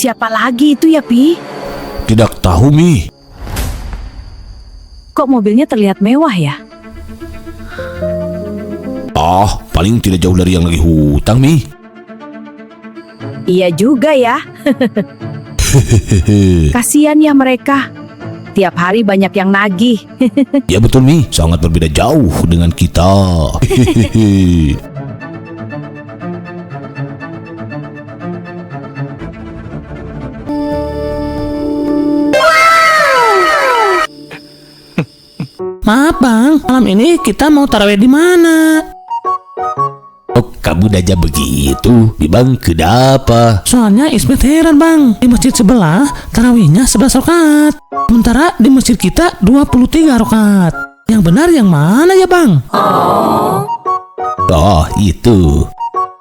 Siapa lagi itu ya, Pi? Tidak tahu, Mi. Kok mobilnya terlihat mewah ya? Ah, paling tidak jauh dari yang lagi hutang, Mi. Iya juga ya. Kasian ya mereka. Tiap hari banyak yang nagih. Ya betul, Mi. Sangat berbeda jauh dengan kita. Maaf bang, malam ini kita mau tarawih di mana? Oh, kamu aja begitu. Di bang, kenapa? Soalnya Ismet heran bang, di masjid sebelah tarawihnya 11 rakaat, sementara di masjid kita 23 rakaat. Yang benar yang mana ya bang? Oh, itu.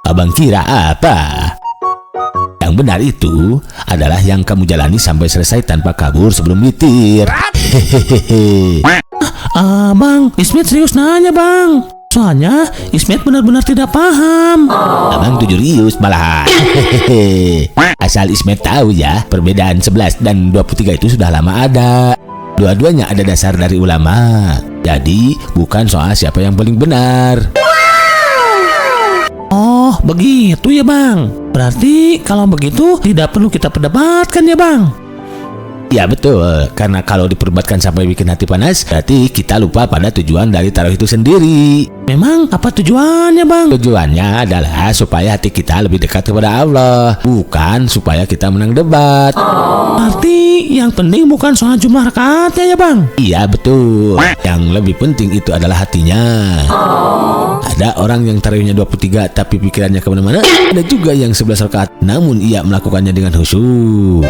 Abang kira apa? Yang benar itu adalah yang kamu jalani sampai selesai tanpa kabur sebelum witir. Hehehe. Bang, Ismet serius nanya bang. Soalnya Ismet benar-benar tidak paham. Abang tuh serius malahan. Hehehe. Asal Ismet tahu ya, perbedaan 11 dan 23 itu sudah lama ada. Dua-duanya ada dasar dari ulama. Jadi bukan soal siapa yang paling benar. Oh, begitu ya bang. Berarti kalau begitu tidak perlu kita perdebatkan ya bang. Ya betul, karena kalau diperdebatkan sampai bikin hati panas, berarti kita lupa pada tujuan dari tarawih itu sendiri. Memang apa tujuannya bang? Tujuannya adalah supaya hati kita lebih dekat kepada Allah, bukan supaya kita menang debat. Berarti yang penting bukan soal jumlah rakaatnya ya bang? Iya betul, yang lebih penting itu adalah hatinya. Ada orang yang tarawihnya 23 tapi pikirannya kemana-mana. Ada juga yang 11 rakaat namun ia melakukannya dengan khusyuk.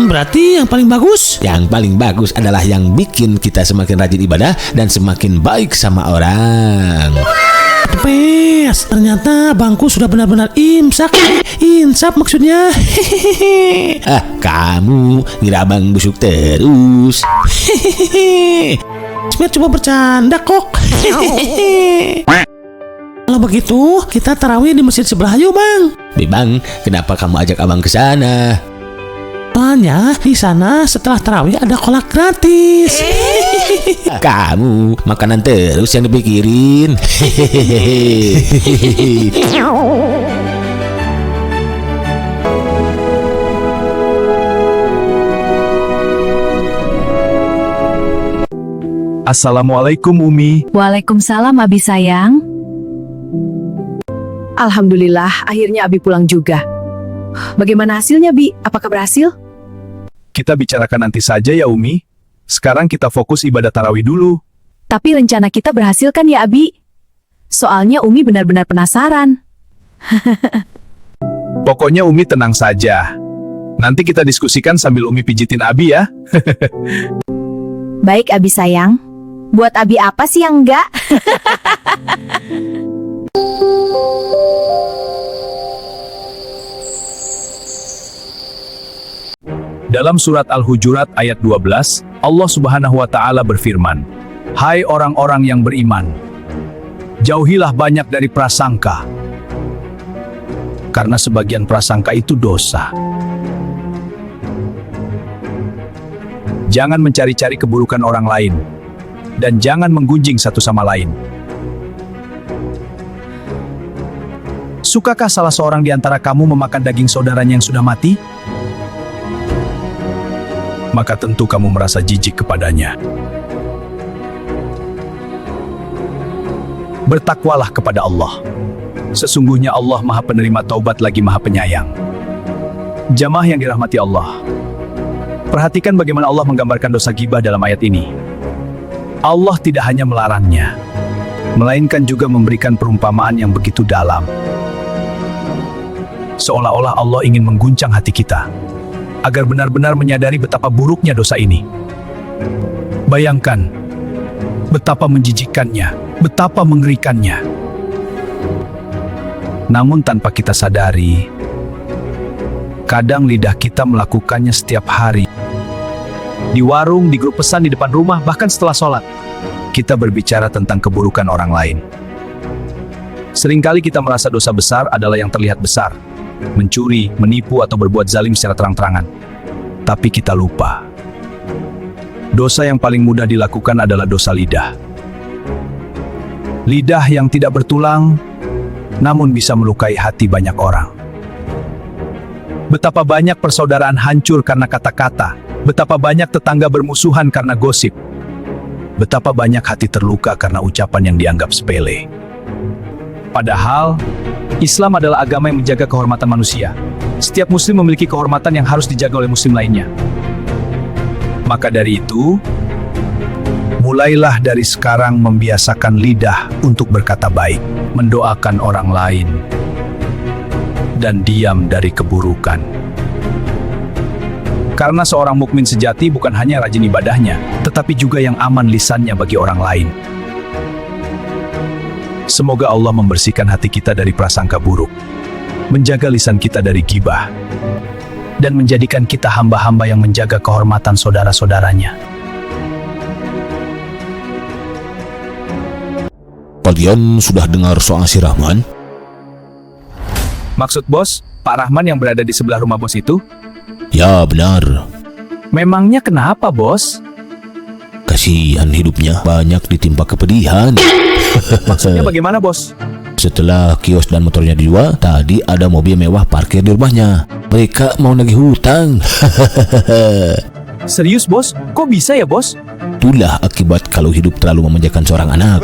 Berarti yang paling bagus? Yang paling bagus adalah yang bikin kita semakin rajin ibadah dan semakin baik sama orang. Pes, ternyata bangku sudah benar-benar imsak. Insap maksudnya. Ah, kamu ngira abang busuk terus. Ismet cuma bercanda kok. Kalau begitu, kita tarawih di masjid sebelah yuk bang. Bang, kenapa kamu ajak abang ke sana? Soalnya di sana setelah tarawih ada kolak gratis. Kamu makanan terus yang dipikirin. Assalamualaikum Umi. Waalaikumsalam, Abi sayang. Alhamdulillah, akhirnya Abi pulang juga. Bagaimana hasilnya, Bi? Apakah berhasil? Kita bicarakan nanti saja ya Umi. Sekarang kita fokus ibadah tarawih dulu. Tapi rencana kita berhasil kan ya, Abi? Soalnya Umi benar-benar penasaran. Pokoknya Umi tenang saja. Nanti kita diskusikan sambil Umi pijitin Abi ya. Baik, Abi sayang. Buat Abi apa sih yang enggak? Dalam surat Al-Hujurat ayat 12, Allah Subhanahu wa Ta'ala berfirman, "Hai orang-orang yang beriman, jauhilah banyak dari prasangka, karena sebagian prasangka itu dosa. Jangan mencari-cari keburukan orang lain, dan jangan menggunjing satu sama lain. Sukakah salah seorang di antara kamu memakan daging saudaranya yang sudah mati? Maka tentu kamu merasa jijik kepadanya. Bertakwalah kepada Allah. Sesungguhnya Allah Maha Penerima Taubat lagi Maha Penyayang." Jamaah yang dirahmati Allah, perhatikan bagaimana Allah menggambarkan dosa ghibah dalam ayat ini. Allah tidak hanya melarangnya, melainkan juga memberikan perumpamaan yang begitu dalam. Seolah-olah Allah ingin mengguncang hati kita, agar benar-benar menyadari betapa buruknya dosa ini. Bayangkan, betapa menjijikkannya, betapa mengerikannya. Namun tanpa kita sadari, kadang lidah kita melakukannya setiap hari. Di warung, di grup pesan, di depan rumah, bahkan setelah sholat, kita berbicara tentang keburukan orang lain. Seringkali kita merasa dosa besar adalah yang terlihat besar, mencuri, menipu atau berbuat zalim secara terang-terangan. Tapi kita lupa. Dosa yang paling mudah dilakukan adalah dosa lidah. Lidah yang tidak bertulang, namun bisa melukai hati banyak orang. Betapa banyak persaudaraan hancur karena kata-kata. Betapa banyak tetangga bermusuhan karena gosip. Betapa banyak hati terluka karena ucapan yang dianggap sepele. Padahal, Islam adalah agama yang menjaga kehormatan manusia. Setiap muslim memiliki kehormatan yang harus dijaga oleh muslim lainnya. Maka dari itu, mulailah dari sekarang membiasakan lidah untuk berkata baik, mendoakan orang lain, dan diam dari keburukan. Karena seorang mukmin sejati bukan hanya rajin ibadahnya, tetapi juga yang aman lisannya bagi orang lain. Semoga Allah membersihkan hati kita dari prasangka buruk, menjaga lisan kita dari gibah, dan menjadikan kita hamba-hamba yang menjaga kehormatan saudara-saudaranya. Kalian sudah dengar soal si Rahman? Maksud bos, Pak Rahman yang berada di sebelah rumah bos itu? Ya, benar. Memangnya kenapa bos? Kasihan hidupnya, banyak ditimpa kepedihan. Maksudnya bagaimana bos? Setelah kios dan motornya dijual, tadi ada mobil mewah parkir di rumahnya. Mereka mau nagih hutang. Serius bos? Kok bisa ya bos? Itulah akibat kalau hidup terlalu memanjakan seorang anak.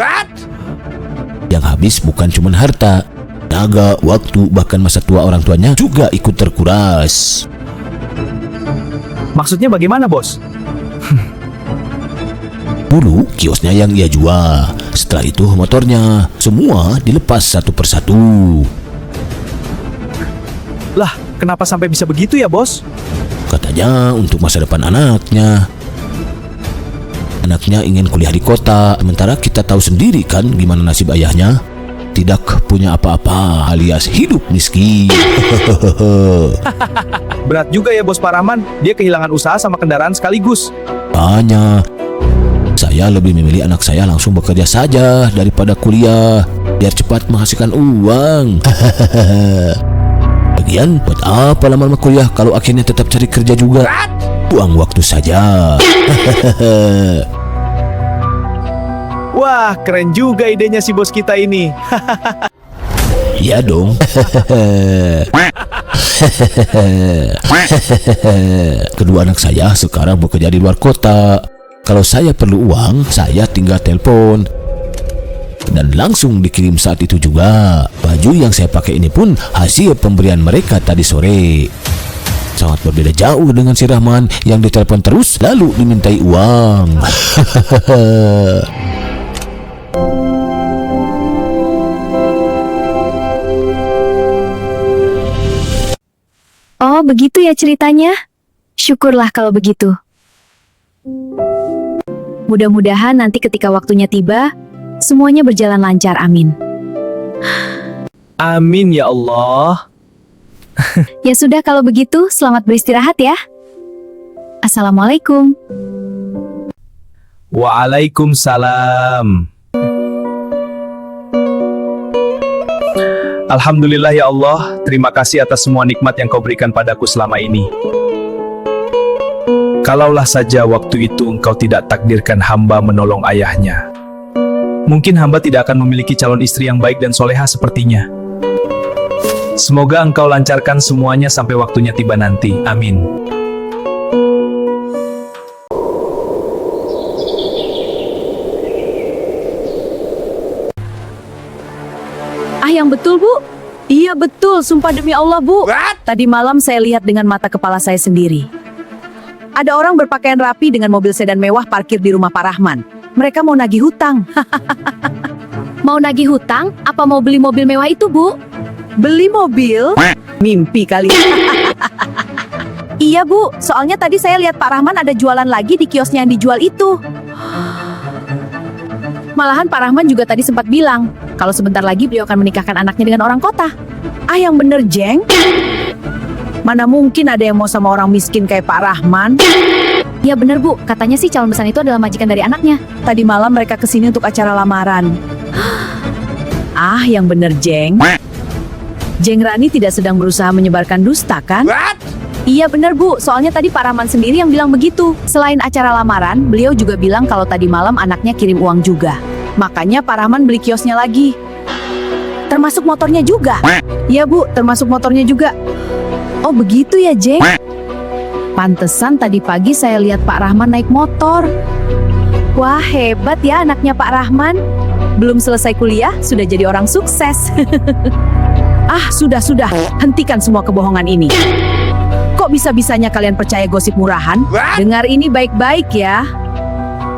Yang habis bukan cuma harta, tenaga, waktu, bahkan masa tua orang tuanya juga ikut terkuras. Maksudnya bagaimana bos? Dulu kiosnya yang ia jual, setelah itu motornya, semua dilepas satu persatu. Lah, kenapa sampai bisa begitu ya bos? Katanya untuk masa depan anaknya. Anaknya ingin kuliah di kota, sementara kita tahu sendiri kan gimana nasib ayahnya. Tidak punya apa-apa alias hidup miskin. Berat juga ya bos Pak Rahman, dia kehilangan usaha sama kendaraan sekaligus. Tanya, saya lebih memilih anak saya langsung bekerja saja daripada kuliah, biar cepat menghasilkan uang. Lagian, buat apa lama-lama kuliah kalau akhirnya tetap cari kerja juga? Buang waktu saja. Wah, keren juga idenya si bos kita ini. Iya dong. Kedua anak saya sekarang bekerja di luar kota. Kalau saya perlu uang, saya tinggal telepon dan langsung dikirim saat itu juga. Baju yang saya pakai ini pun hasil pemberian mereka tadi sore. Sangat berbeda jauh dengan si Rahman yang ditelepon terus lalu dimintai uang. Oh, begitu ya ceritanya? Syukurlah kalau begitu. Mudah-mudahan nanti ketika waktunya tiba, semuanya berjalan lancar, amin. Amin ya Allah. Ya sudah kalau begitu, selamat beristirahat ya. Assalamualaikum. Waalaikumsalam. Alhamdulillah ya Allah, terima kasih atas semua nikmat yang kau berikan padaku selama ini. Kalaulah saja waktu itu engkau tidak takdirkan hamba menolong ayahnya, mungkin hamba tidak akan memiliki calon istri yang baik dan soleha sepertinya. Semoga engkau lancarkan semuanya sampai waktunya tiba nanti. Amin. Yang betul, Bu? Iya betul, sumpah demi Allah, Bu. Tadi malam saya lihat dengan mata kepala saya sendiri. Ada orang berpakaian rapi dengan mobil sedan mewah parkir di rumah Pak Rahman. Mereka mau nagih hutang. Mau nagih hutang? Apa mau beli mobil mewah itu, Bu? Beli mobil? Mimpi kali. Iya, Bu. Soalnya tadi saya lihat Pak Rahman ada jualan lagi di kiosnya yang dijual itu. Malahan Pak Rahman juga tadi sempat bilang, kalau sebentar lagi beliau akan menikahkan anaknya dengan orang kota. Ah, yang bener, Jeng. Mana mungkin ada yang mau sama orang miskin kayak Pak Rahman? Ya bener, Bu. Katanya sih calon besan itu adalah majikan dari anaknya. Tadi malam mereka kesini untuk acara lamaran. Ah, yang bener, Jeng. Jeng Rani tidak sedang berusaha menyebarkan dusta, kan? Iya benar Bu, soalnya tadi Pak Rahman sendiri yang bilang begitu. Selain acara lamaran, beliau juga bilang kalau tadi malam anaknya kirim uang juga. Makanya Pak Rahman beli kiosnya lagi. Termasuk motornya juga? Iya Bu, termasuk motornya juga. Oh begitu ya Jeng? Pantesan tadi pagi saya lihat Pak Rahman naik motor. Wah hebat ya anaknya Pak Rahman. Belum selesai kuliah, sudah jadi orang sukses. Ah sudah, hentikan semua kebohongan ini. Kok bisa-bisanya kalian percaya gosip murahan? Dengar ini baik-baik ya.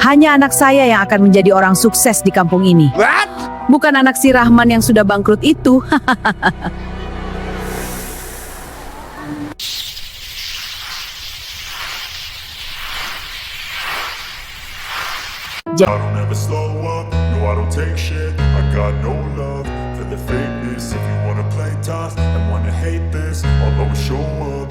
Hanya anak saya yang akan menjadi orang sukses di kampung ini. Bukan anak si Rahman yang sudah bangkrut itu. I don't ever slow up, no I don't take shit. I got no love for the fakeness. If you wanna play tough and wanna hate this, I'll always show up.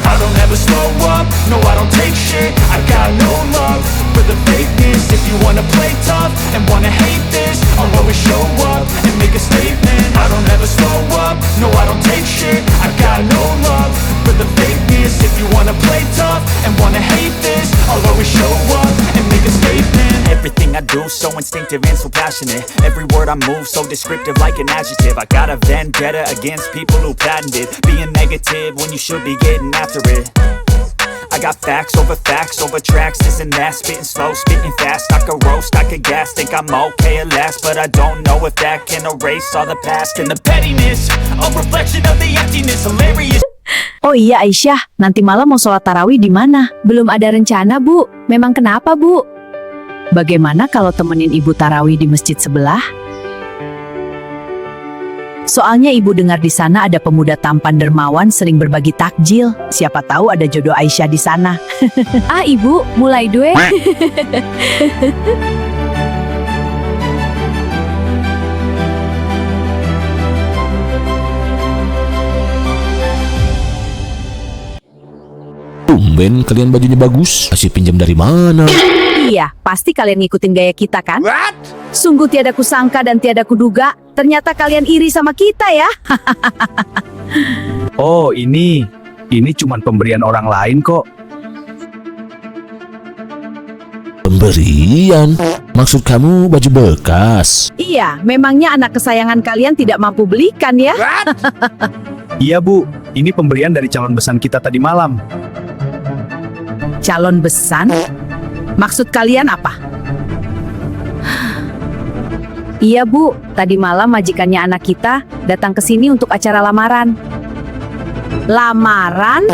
I don't ever slow up, no I don't take shit. I got no love for the fakeness. If you wanna play tough and wanna hate this, I'll always show up and make a statement. I don't ever slow up, no I don't take shit. I got no love for the fakeness. If you wanna play tough and wanna hate this, I'll always show up and make a statement. Everything I do so instinctive and so passionate. Every word I move so descriptive like an adjective. I got a vendetta against people who patented being negative when you should be getting after it. I got facts over tracks, this and that. Spitting slow, spitting fast. I could roast, I could gas. Think I'm okay at last, but I don't know if that can erase all the past. And the pettiness, a reflection of the emptiness. Hilarious. Oh iya Aisyah, nanti malam mau sholat tarawih di mana? Belum ada rencana Bu. Memang kenapa Bu? Bagaimana kalau temenin ibu tarawih di masjid sebelah? Soalnya ibu dengar di sana ada pemuda tampan dermawan sering berbagi takjil. Siapa tahu ada jodoh Aisyah di sana. Ah ibu, mulai due. Tumben kalian bajunya bagus. Kasih pinjam dari mana? Iya, pasti kalian ngikutin gaya kita kan? Sungguh tiada kusangka dan tiada kuduga, ternyata kalian iri sama kita ya. Oh ini cuman pemberian orang lain kok. Pemberian? Maksud kamu baju bekas? Iya, memangnya anak kesayangan kalian tidak mampu belikan ya? Iya Bu, ini pemberian dari calon besan kita tadi malam. Calon besan? Maksud kalian apa? Iya Bu, tadi malam majikannya anak kita datang ke sini untuk acara lamaran. Lamaran?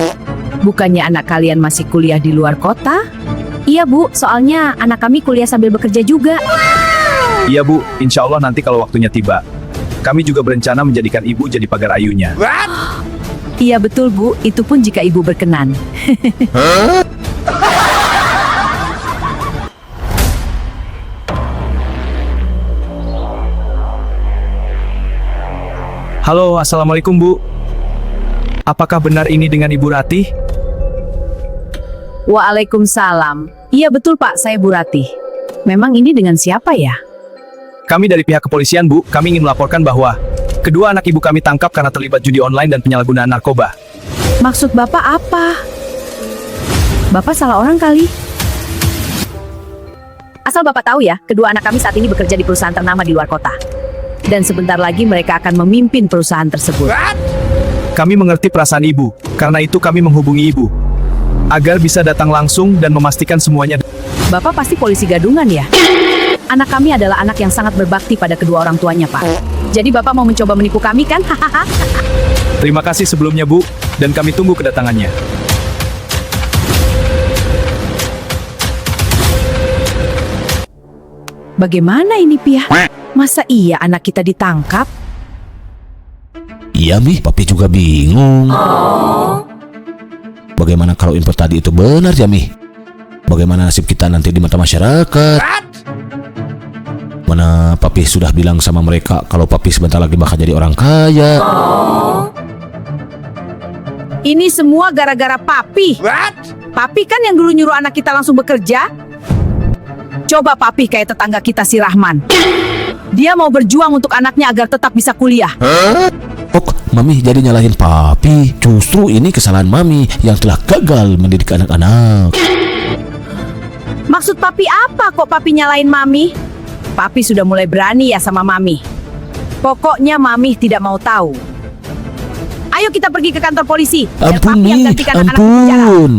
Bukannya anak kalian masih kuliah di luar kota? Iya Bu, soalnya anak kami kuliah sambil bekerja juga. Iya Bu, insya Allah nanti kalau waktunya tiba. Kami juga berencana menjadikan ibu jadi pagar ayunya. Iya betul Bu, itu pun jika ibu berkenan. Halo, Assalamualaikum Bu. Apakah benar ini dengan Ibu Ratih? Waalaikumsalam. Iya betul Pak, saya Bu Ratih. Memang ini dengan siapa ya? Kami dari pihak kepolisian Bu, kami ingin melaporkan bahwa kedua anak ibu kami tangkap karena terlibat judi online dan penyalahgunaan narkoba. Maksud Bapak apa? Bapak salah orang kali. Asal Bapak tahu ya, kedua anak kami saat ini bekerja di perusahaan ternama di luar kota. Dan sebentar lagi mereka akan memimpin perusahaan tersebut. Kami mengerti perasaan ibu, karena itu kami menghubungi ibu agar bisa datang langsung dan memastikan semuanya. Bapak pasti polisi gadungan ya? Anak kami adalah anak yang sangat berbakti pada kedua orang tuanya, Pak. Jadi Bapak mau mencoba menipu kami kan? Hahaha. Terima kasih sebelumnya Bu, dan kami tunggu kedatangannya. Bagaimana ini Pia? Masa iya anak kita ditangkap? Iya Mi, Papi juga bingung. Bagaimana kalau info tadi itu benar ya Mi? Bagaimana nasib kita nanti di mata masyarakat? Mana Papi sudah bilang sama mereka kalau Papi sebentar lagi bakal jadi orang kaya. Ini semua gara-gara Papi. Papi kan yang dulu nyuruh anak kita langsung bekerja. Coba Papi kayak tetangga kita si Rahman. Dia mau berjuang untuk anaknya agar tetap bisa kuliah. Kok mami jadi nyalahin papi? Justru ini kesalahan mami yang telah gagal mendidik anak-anak. Maksud papi apa kok papi nyalain mami? Papi sudah mulai berani ya sama mami. Pokoknya mami tidak mau tahu. Ayo kita pergi ke kantor polisi. Biar Ampun papi yang nih, gantikan anak-anak di penjara. ampun.